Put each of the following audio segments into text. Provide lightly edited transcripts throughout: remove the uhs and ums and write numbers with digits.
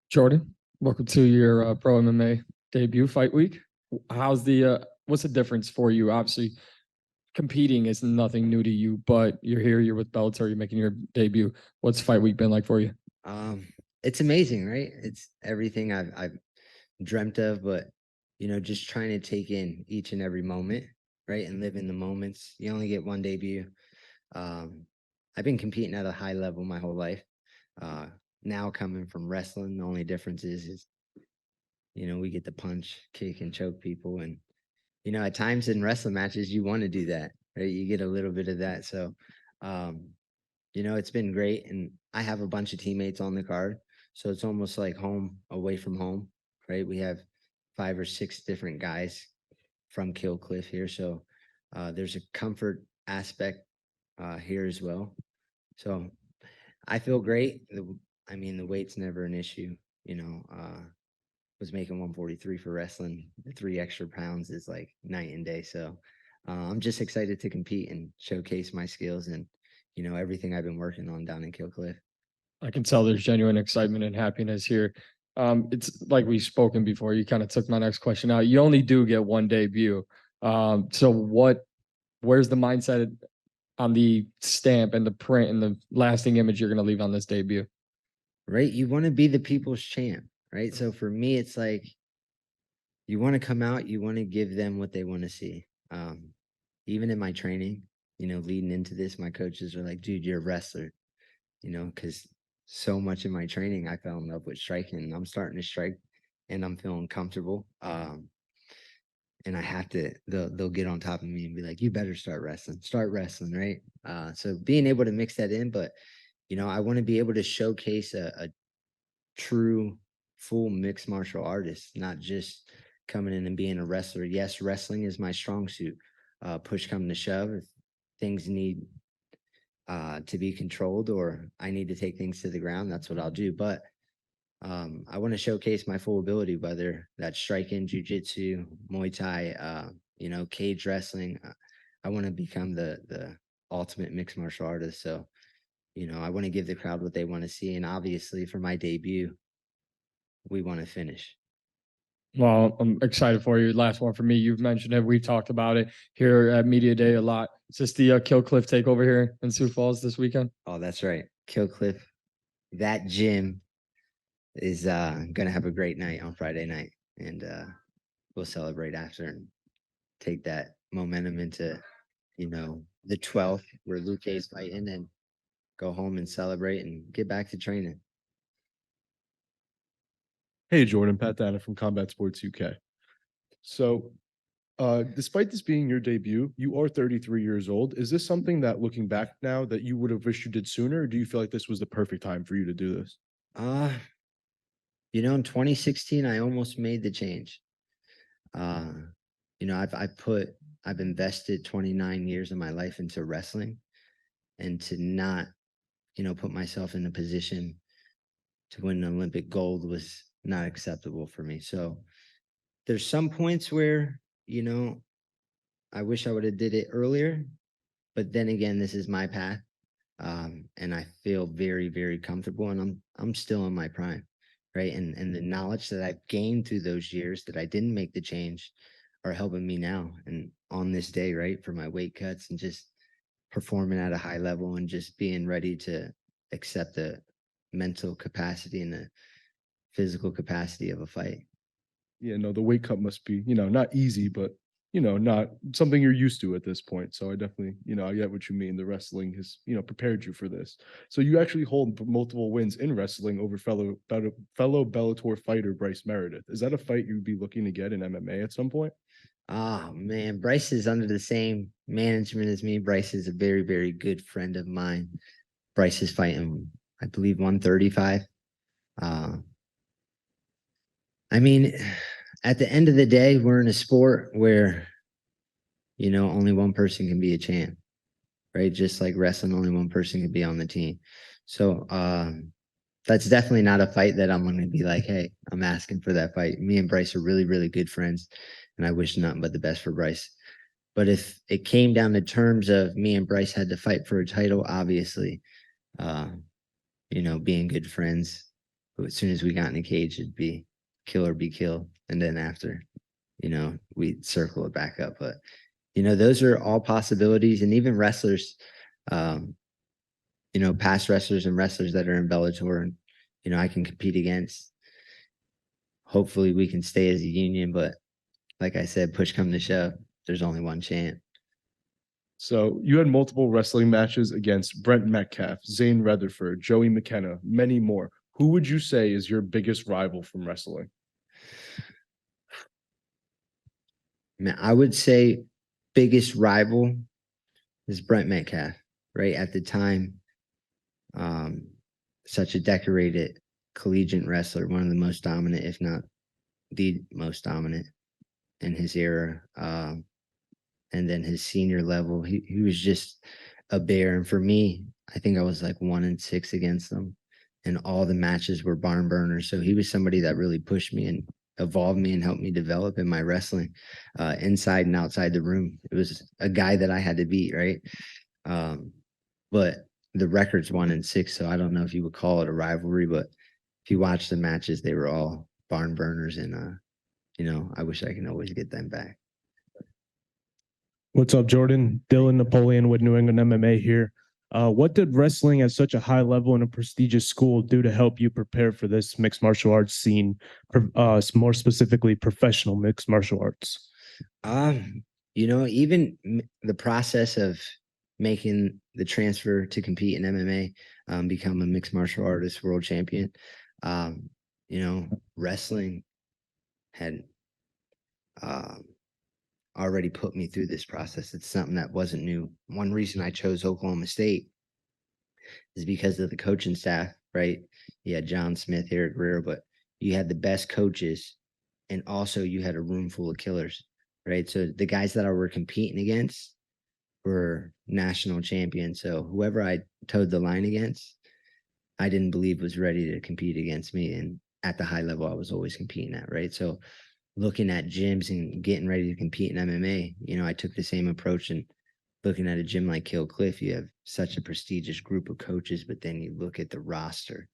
Jordan, welcome to your pro MMA debut fight week. How's what's the difference for you? Obviously, competing is nothing new to you, but you're here, you're with Bellator, you're making your debut. What's fight week been like for you? Um, it's amazing, right? It's everything I've dreamt of, but just trying to take in each and every moment, right? And live in the moments. You only get one debut. Um, I've been competing at a high level my whole life. Uh, Now coming from wrestling, the only difference is we get to punch, kick, and choke people. And at times in wrestling matches, you want to do that, right? You get a little bit of that. So um, it's been great. And I have a bunch of teammates on the card. So it's almost like home away from home, right? We have 5 or 6 different guys from Kill Cliff here. So there's a comfort aspect here as well. So I feel great. The weight's never an issue. Was making 143 for wrestling. The 3 extra pounds is like night and day. So I'm just excited to compete and showcase my skills and everything I've been working on down in Kill Cliff. I can tell there's genuine excitement and happiness here. It's like we've spoken before. You kind of took my next question out. You only do get one debut. So where's the mindset on the stamp and the print and the lasting image you're going to leave on this debut? Right? You want to be the people's champ, right? So for me, it's like you want to come out, you want to give them what they want to see. Even in my training, leading into this, my coaches are like, dude, you're a wrestler, because so much in my training, I fell in love with striking. And I'm starting to strike and I'm feeling comfortable. And I have to, they'll get on top of me and be like, you better start wrestling, right? So being able to mix that in, but I want to be able to showcase a true full mixed martial artist, not just coming in and being a wrestler. Yes, wrestling is my strong suit. Push come to shove, if things need to be controlled or I need to take things to the ground, that's what I'll do. But I want to showcase my full ability, whether that's striking, jujitsu, Muay Thai, cage wrestling. I want to become the ultimate mixed martial artist. So, I want to give the crowd what they want to see. And obviously, for my debut, we want to finish. Well, I'm excited for you. Last one for me. You've mentioned it. We've talked about it here at Media Day a lot. Is this the Kill Cliff takeover here in Sioux Falls this weekend? Oh, that's right. Kill Cliff. That gym is gonna have a great night on Friday night. And we'll celebrate after and take that momentum into, the 12th where Luke is fighting and go home and celebrate and get back to training. Hey, Jordan, Pat Dana from Combat Sports UK. So, despite this being your debut, you are 33 years old. Is this something that, looking back now, that you would have wished you did sooner, or do you feel like this was the perfect time for you to do this? Uh, in 2016, I almost made the change. Uh, I've invested 29 years of my life into wrestling, and to not, put myself in a position to win an Olympic gold was not acceptable for me. So there's some points where, I wish I would have did it earlier, but then again, this is my path. And I feel very, very comfortable and I'm still in my prime. Right. And the knowledge that I've gained through those years that I didn't make the change are helping me now. And on this day, right, for my weight cuts and just performing at a high level and just being ready to accept the mental capacity and the physical capacity of a fight. Yeah, no, the weight cut must be, not easy, but not something you're used to at this point. So I definitely, I get what you mean. The wrestling has, prepared you for this. So you actually hold multiple wins in wrestling over fellow Bellator fighter Bryce Meredith. Is that a fight you'd be looking to get in MMA at some point? Oh man, Bryce is under the same management as me. Bryce is a very, very good friend of mine. Bryce is fighting, I believe, 135. Uh, I mean, at the end of the day, we're in a sport where, only one person can be a champ, right? Just like wrestling, only one person can be on the team. So that's definitely not a fight that I'm going to be like, hey, I'm asking for that fight. Me and Bryce are really, really good friends, and I wish nothing but the best for Bryce. But if it came down to terms of me and Bryce had to fight for a title, obviously, uh, being good friends, But as soon as we got in the cage, it'd be kill or be killed. And then after, we'd circle it back up. But, those are all possibilities. And even wrestlers, past wrestlers and wrestlers that are in Bellator and, I can compete against. Hopefully we can stay as a union, but like I said, push come to shove, there's only one champ. So you had multiple wrestling matches against Brent Metcalf, Zane Rutherford, Joey McKenna, many more. Who would you say is your biggest rival from wrestling? Man, I would say biggest rival is Brent Metcalf, right? At the time, such a decorated collegiate wrestler, one of the most dominant, if not the most dominant in his era. And then his senior level, he was just a bear. And for me, I think I was like 1-6 against him, and all the matches were barn burners. So he was somebody that really pushed me and evolved me and helped me develop in my wrestling, inside and outside the room. It was a guy that I had to beat, right? But the record's 1-6, so I don't know if you would call it a rivalry, but if you watch the matches, they were all barn burners, and I wish I can always get them back. What's up, Jordan? Dylan Napoleon with New England MMA here. What did wrestling at such a high level in a prestigious school do to help you prepare for this mixed martial arts scene, more specifically professional mixed martial arts? Even the process of making the transfer to compete in MMA, become a mixed martial artist world champion, wrestling had already put me through this process. It's something that wasn't new. One reason I chose Oklahoma State is because of the coaching staff, right? You had John Smith, Eric Greer, but you had the best coaches, and also you had a room full of killers, right? So the guys that I were competing against were national champions. So whoever I towed the line against, I didn't believe was ready to compete against me. And at the high level, I was always competing at, right? So looking at gyms and getting ready to compete in MMA, I took the same approach. And looking at a gym like Kill Cliff, you have such a prestigious group of coaches, but then you look at the roster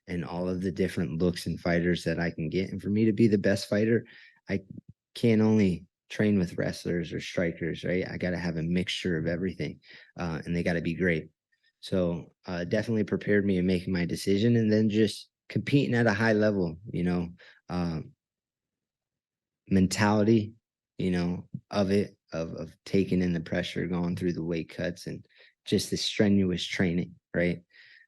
and all of the different looks and fighters that I can get. And for me to be the best fighter, I can't only train with wrestlers or strikers, right? I got to have a mixture of everything, and they got to be great. So definitely prepared me in making my decision, and then just competing at a high level, mentality, of taking in the pressure, going through the weight cuts, and just the strenuous training, right?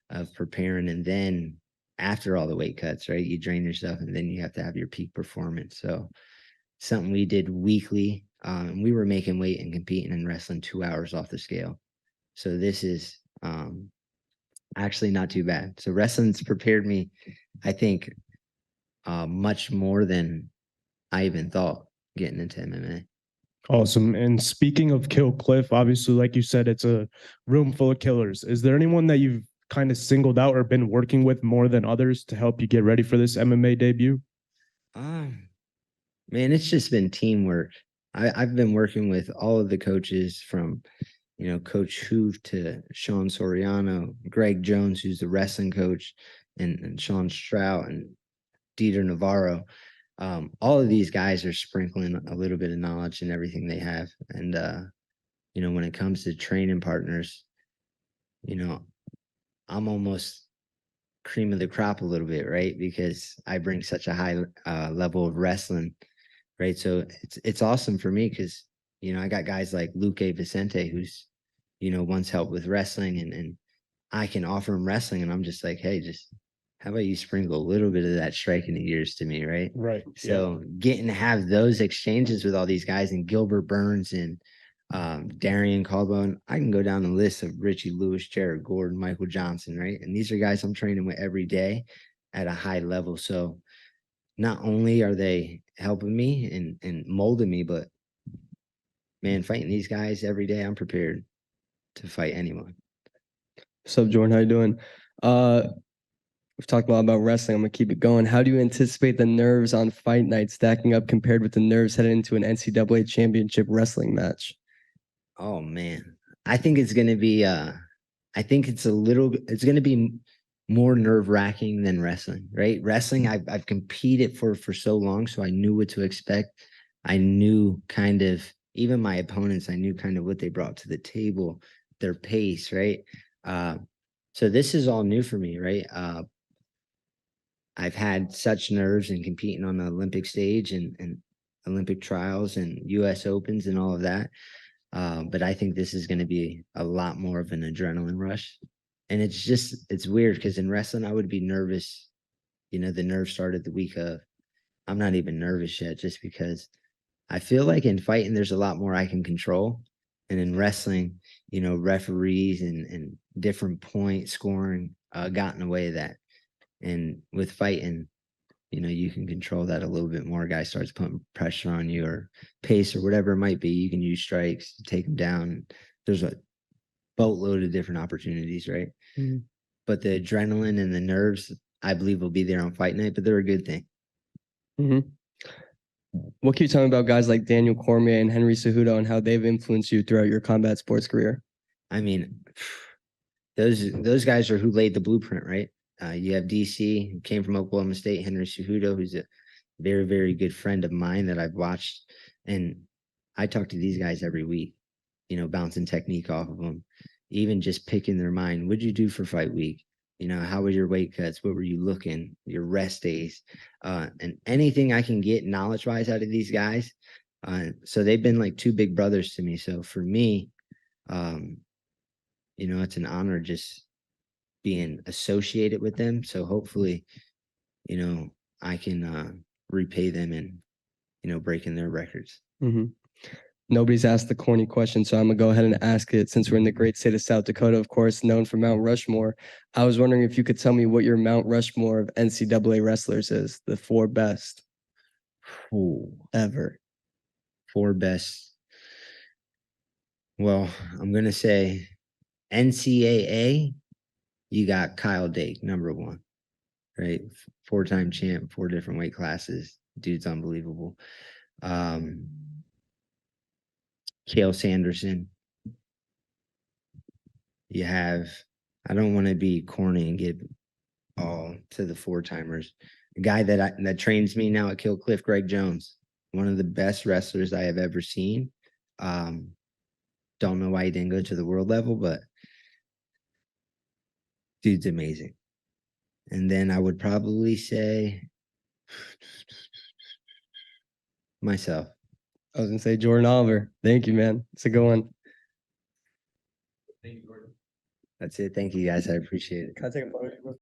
Of preparing. And then after all the weight cuts, right, you drain yourself, and then you have to have your peak performance. So something we did weekly. We were making weight and competing and wrestling 2 hours off the scale. So this is actually not too bad. So wrestling's prepared me, I think, much more than I even thought getting into MMA. Awesome. And speaking of Kill Cliff, obviously, like you said, it's a room full of killers. Is there anyone that you've kind of singled out or been working with more than others to help you get ready for this MMA debut? Man, it's just been teamwork. I've been working with all of the coaches from, Coach Hoove to Sean Soriano, Greg Jones, who's the wrestling coach, and Sean Strout and Dieter Navarro. All of these guys are sprinkling a little bit of knowledge in everything they have. And, when it comes to training partners, I'm almost cream of the crop a little bit, right? Because I bring such a high level of wrestling, right? So it's awesome for me because, I got guys like Luke Vicente, who's, once helped with wrestling, and I can offer him wrestling, and I'm just like, hey, how about you sprinkle a little bit of that striking gears to me, right? Right. So getting to have those exchanges with all these guys, and Gilbert Burns and Darian Caldwell, and I can go down the list of Richie Lewis, Jared Gordon, Michael Johnson, right? And these are guys I'm training with every day at a high level. So not only are they helping me and molding me, but man, fighting these guys every day, I'm prepared to fight anyone. What's up, Jordan? How you doing? We've talked a lot about wrestling. I'm gonna keep it going. How do you anticipate the nerves on fight night stacking up compared with the nerves headed into an NCAA championship wrestling match? Oh man, I think it's gonna be. I think it's gonna be more nerve-wracking than wrestling, right? Wrestling, I've competed for so long, so I knew what to expect. I knew kind of, even my opponents, I knew kind of what they brought to the table, their pace, right? So this is all new for me, right? I've had such nerves in competing on the Olympic stage and Olympic trials and US Opens and all of that. But I think this is going to be a lot more of an adrenaline rush. And it's weird because in wrestling, I would be nervous. The nerves started the week of. I'm not even nervous yet just because I feel like in fighting, there's a lot more I can control. And in wrestling, referees and different point scoring got in the way of that. And with fighting, you can control that a little bit more. A guy starts putting pressure on you or pace or whatever it might be. You can use strikes to take them down. There's a boatload of different opportunities, right? Mhm. But the adrenaline and the nerves, I believe, will be there on fight night, but they're a good thing. What can you tell me about guys like Daniel Cormier and Henry Cejudo and how they've influenced you throughout your combat sports career? I mean, those guys are who laid the blueprint, right? You have DC, who came from Oklahoma State, Henry Cejudo, who's a very, very good friend of mine that I've watched. And I talk to these guys every week, bouncing technique off of them, even just picking their mind. What'd you do for fight week? How was your weight cuts? What were you looking? Your rest days? And anything I can get knowledge-wise out of these guys. So they've been like two big brothers to me. So for me, it's an honor just being associated with them. So hopefully, I can repay them and, breaking their records. Nobody's asked the corny question, so I'm gonna go ahead and ask it since we're in the great state of South Dakota, of course, known for Mount Rushmore. I was wondering if you could tell me what your Mount Rushmore of NCAA wrestlers is, the 4 best Ooh, ever. 4 best. Well, I'm gonna say NCAA. You got Kyle Dake, number 1, right? 4-time champ, 4 different weight classes. Dude's unbelievable. Kale Sanderson. You have, I don't want to be corny and give all to the 4-timers. A guy that trains me now at Kill Cliff, Greg Jones, one of the best wrestlers I have ever seen. Don't know why he didn't go to the world level, but dude's amazing. And then I would probably say myself. I was gonna say Jordan Oliver. Thank you, man. It's a good one. That's it. Thank you guys. I appreciate it. Can I take a photo?